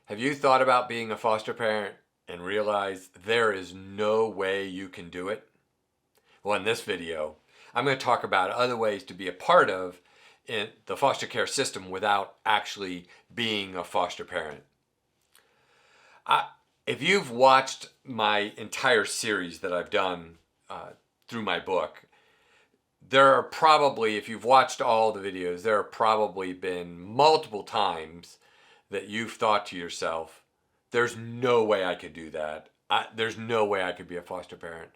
Have you thought about being a foster parent and realized there is no way you can do it? Well, in this video, I'm going to talk about other ways to be a part of the foster care system without actually being a foster parent. If you've watched my entire series that I've done through my book, there are probably, if you've watched all the videos, there have probably been multiple times that you've thought to yourself, there's no way I could do that. There's no way I could be a foster parent.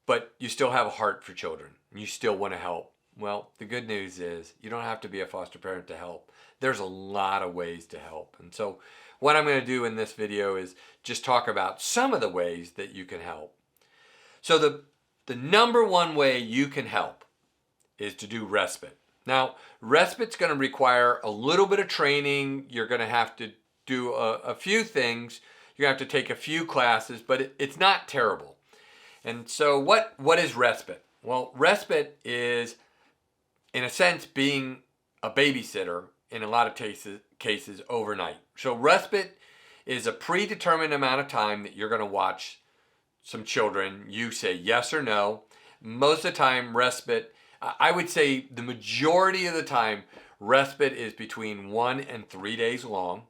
But you still have a heart for children. You still want to help. Well, the good news is you don't have to be a foster parent to help. There's a lot of ways to help. And so what I'm going to do in this video is just talk about some of the ways that you can help. So the number one way you can help is to do respite. Now, respite's going to require a little bit of training. You're going to have to do a few things. You're going to have to take a few classes, but it's not terrible. And so what is respite? Well, respite is, in a sense, being a babysitter in a lot of cases overnight. So respite is a predetermined amount of time that you're going to watch some children. You say yes or no. Most of the time, respite, I would say the majority of the time, respite is between 1 and 3 days long.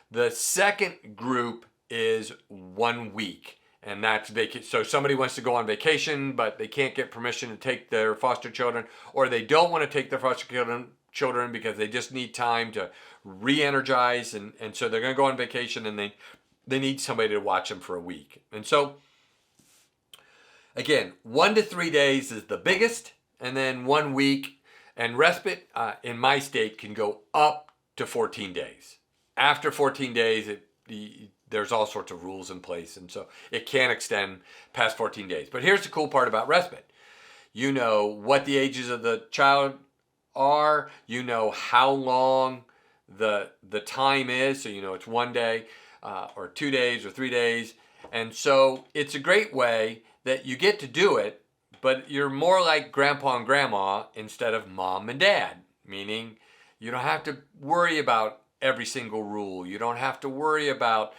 The second group is 1 week. And that's vacation. So somebody wants to go on vacation, but they can't get permission to take their foster children, or they don't want to take their foster children because they just need time to re-energize, and so they're going to go on vacation, and they need somebody to watch them for a week. And so, again, 1 to 3 days is the biggest, and then 1 week. And respite in my state can go up to 14 days. After 14 days, there's all sorts of rules in place, and so it can extend past 14 days. But here's the cool part about respite. You know what the ages of the child are. You know how long the time is. So you know it's 1 day or 2 days or 3 days. And so it's a great way that you get to do it, but you're more like grandpa and grandma instead of mom and dad, meaning you don't have to worry about every single rule. You don't have to worry about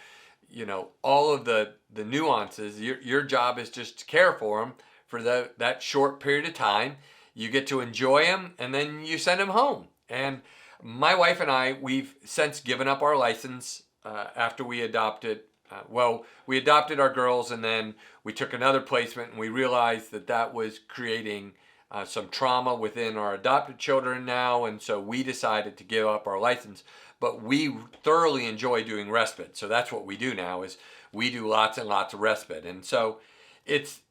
all of the nuances. Your job is just to care for them for that short period of time. You get to enjoy them, and then you send them home. And my wife and I, we've since given up our license after we adopted. We adopted our girls, and then we took another placement, and we realized that was creating some trauma within our adopted children now, and so we decided to give up our license. But we thoroughly enjoy doing respite, so that's what we do now. Is we do lots and lots of respite, and so it's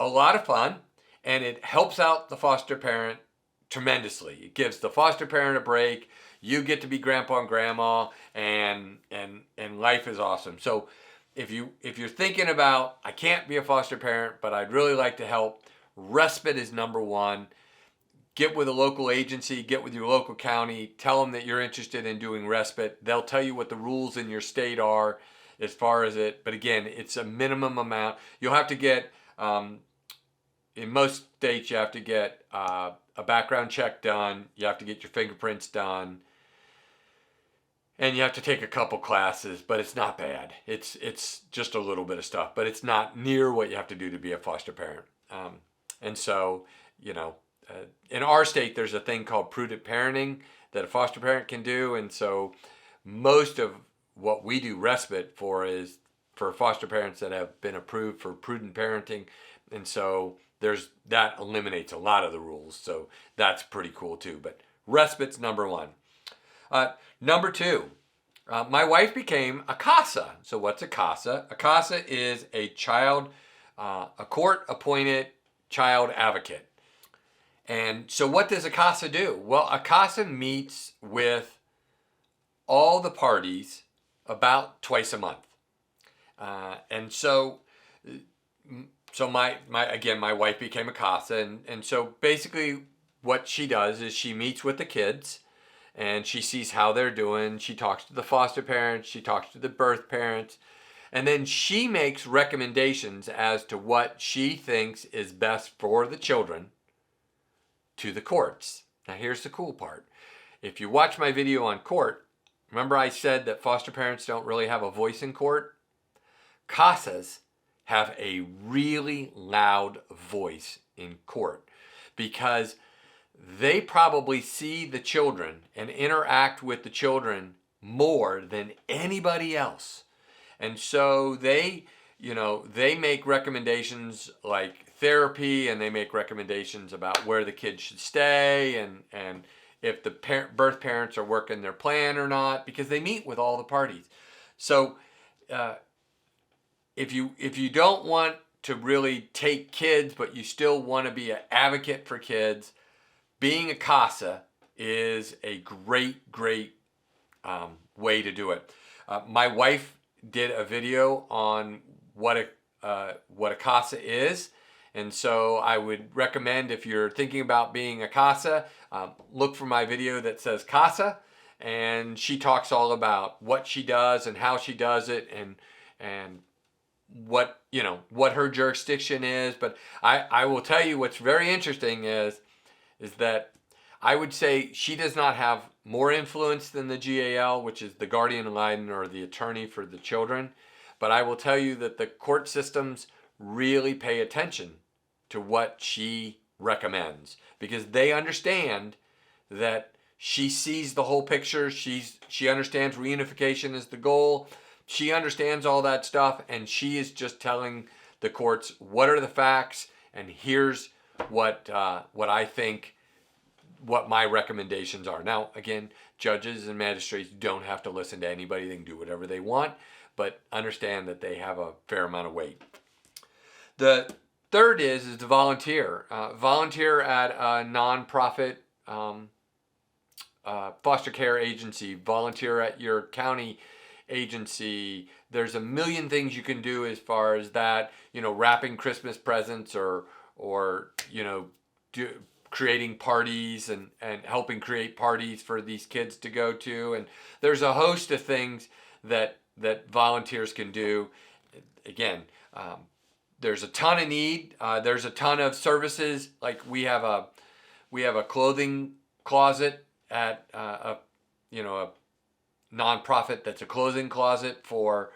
a lot of fun, and it helps out the foster parent tremendously. It gives the foster parent a break. You get to be grandpa and grandma, and life is awesome. So if you're thinking about, I can't be a foster parent, but I'd really like to help, respite is number one. Get with a local agency, get with your local county, tell them that you're interested in doing respite. They'll tell you what the rules in your state are as far as it, but again, it's a minimum amount. You'll have to get, in most states, you have to get a background check done, you have to get your fingerprints done, and you have to take a couple classes, but it's not bad. It's just a little bit of stuff, but it's not near what you have to do to be a foster parent. And so, in our state, there's a thing called prudent parenting that a foster parent can do. And so most of what we do respite for is for foster parents that have been approved for prudent parenting. And so that eliminates a lot of the rules. So that's pretty cool too. But respite's number one. Number two, my wife became a CASA. So what's a CASA? A CASA is a court-appointed child advocate. And so what does a CASA do? Well, a CASA meets with all the parties about twice a month. And so my wife became a CASA. And so basically what she does is she meets with the kids and she sees how they're doing. She talks to the foster parents. She talks to the birth parents. And then she makes recommendations as to what she thinks is best for the children to the courts. Now here's the cool part. If you watch my video on court, Remember I said that foster parents don't really have a voice in court? CASAs have a really loud voice in court because they probably see the children and interact with the children more than anybody else. And so they make recommendations like therapy, and they make recommendations about where the kids should stay, and if the birth parents are working their plan or not, because they meet with all the parties. So if you don't want to really take kids, but you still want to be an advocate for kids, being a CASA is a great way to do it. My wife did a video on what a CASA is, and so I would recommend, if you're thinking about being a CASA, look for my video that says CASA, and she talks all about what she does and how she does it, and what her jurisdiction is. But I will tell you what's very interesting is that I would say she does not have more influence than the GAL, which is the guardian ad litem or the attorney for the children. But I will tell you that the court systems really pay attention to what she recommends, because they understand that she sees the whole picture. She understands reunification is the goal. She understands all that stuff, and she is just telling the courts what are the facts, and here's what I think, what my recommendations are. Now, again, judges and magistrates don't have to listen to anybody. They can do whatever they want, but understand that they have a fair amount of weight. The third is to volunteer. Volunteer at a nonprofit foster care agency. Volunteer at your county agency. There's a million things you can do as far as that. Wrapping Christmas presents, or creating parties and helping create parties for these kids to go to. And there's a host of things that volunteers can do. Again, there's a ton of need. There's a ton of services. Like we have a clothing closet at a nonprofit that's a clothing closet for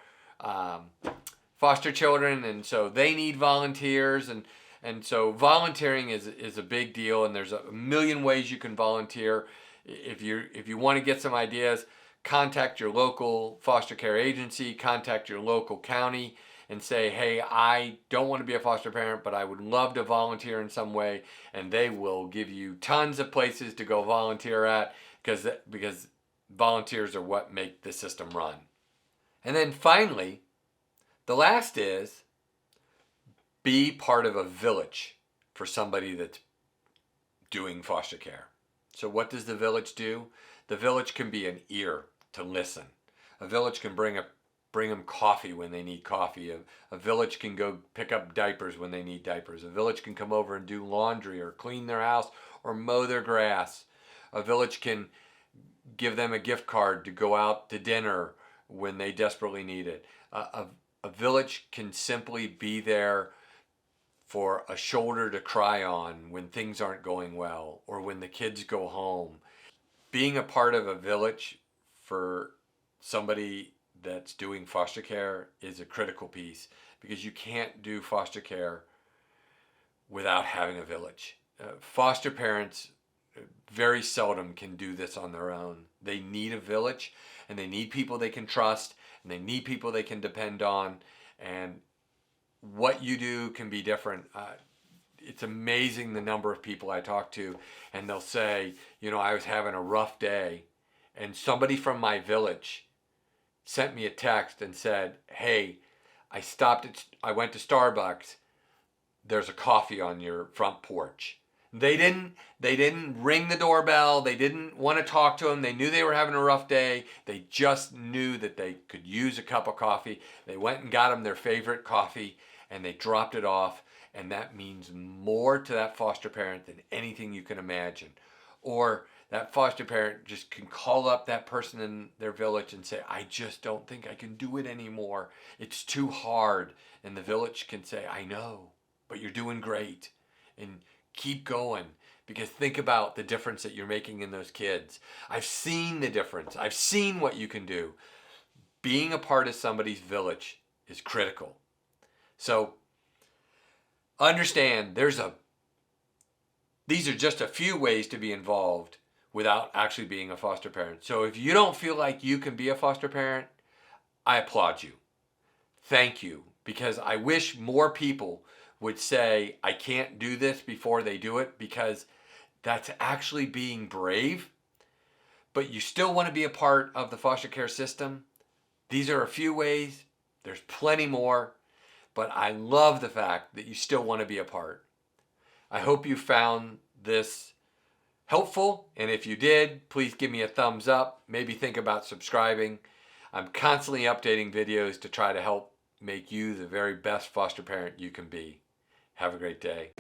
foster children, and so they need volunteers, and so volunteering is a big deal, and there's a million ways you can volunteer. If you want to get some ideas, contact your local foster care agency, contact your local county, and say, hey, I don't want to be a foster parent, but I would love to volunteer in some way, and they will give you tons of places to go volunteer at, because volunteers are what make the system run. And then finally, the last is be part of a village for somebody that's doing foster care. So what does the village do? The village can be an ear to listen. A village can bring them coffee when they need coffee. A village can go pick up diapers when they need diapers. A village can come over and do laundry or clean their house or mow their grass. A village can give them a gift card to go out to dinner when they desperately need it. A village can simply be there for a shoulder to cry on when things aren't going well, or when the kids go home. Being a part of a village for somebody that's doing foster care is a critical piece, because you can't do foster care without having a village. Foster parents very seldom can do this on their own. They need a village, and they need people they can trust, and they need people they can depend on, and what you do can be different. It's amazing the number of people I talk to, and they'll say, I was having a rough day, and somebody from my village sent me a text and said, hey, I went to Starbucks, there's a coffee on your front porch. They didn't ring the doorbell. They didn't want to talk to him. They knew they were having a rough day. They just knew that they could use a cup of coffee. They went and got him their favorite coffee, and they dropped it off. And that means more to that foster parent than anything you can imagine. Or that foster parent just can call up that person in their village and say, I just don't think I can do it anymore. It's too hard. And the village can say, I know, but you're doing great. And keep going, because think about the difference that you're making in those kids. I've seen the difference. I've seen what you can do. Being a part of somebody's village is critical. So understand these are just a few ways to be involved without actually being a foster parent. So if you don't feel like you can be a foster parent, I applaud you. Thank you, because I wish more people would say, I can't do this before they do it, because that's actually being brave. But you still want to be a part of the foster care system. These are a few ways. There's plenty more. But I love the fact that you still want to be a part. I hope you found this helpful. And if you did, please give me a thumbs up. Maybe think about subscribing. I'm constantly updating videos to try to help make you the very best foster parent you can be. Have a great day.